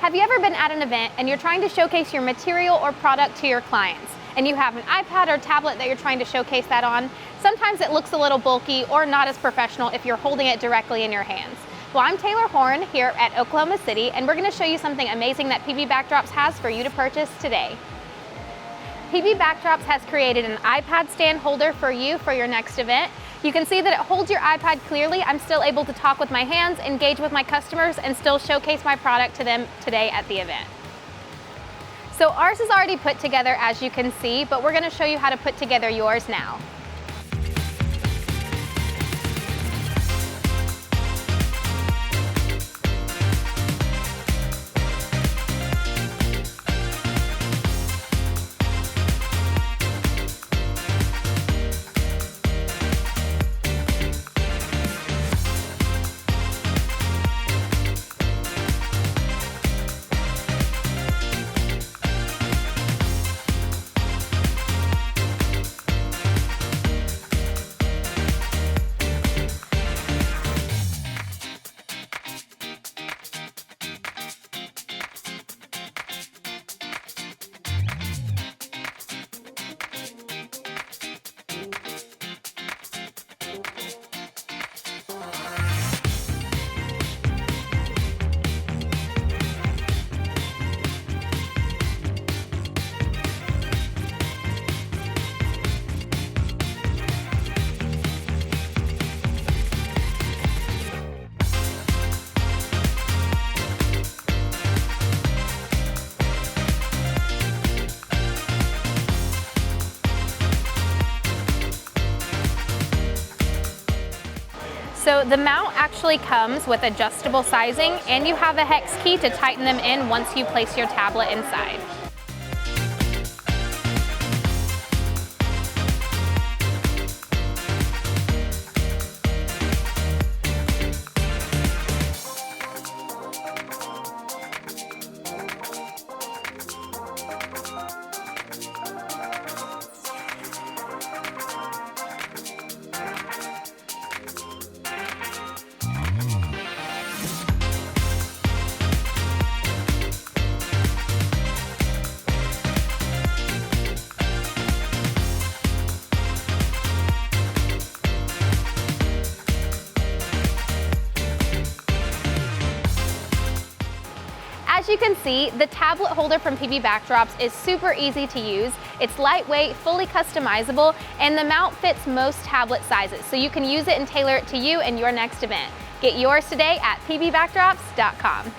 Have you ever been at an event and you're trying to showcase your material or product to your clients, and you have an iPad or tablet that you're trying to showcase that on? Sometimes it looks a little bulky or not as professional if you're holding it directly in your hands. Well, I'm Taylor Horn here at Oklahoma City, and we're going to show you something amazing that PB Backdrops has for you to purchase today. PB Backdrops has created an iPad stand holder for you for your next event. You can see that it holds your iPad clearly. I'm still able to talk with my hands, engage with my customers, and still showcase my product to them today at the event. So ours is already put together, as you can see, but we're going to show you how to put together yours now. So the mount actually comes with adjustable sizing, and you have a hex key to tighten them in once you place your tablet inside. As you can see, the tablet holder from PB Backdrops is super easy to use. It's lightweight, fully customizable, and the mount fits most tablet sizes, so you can use it and tailor it to you and your next event. Get yours today at pbbackdrops.com.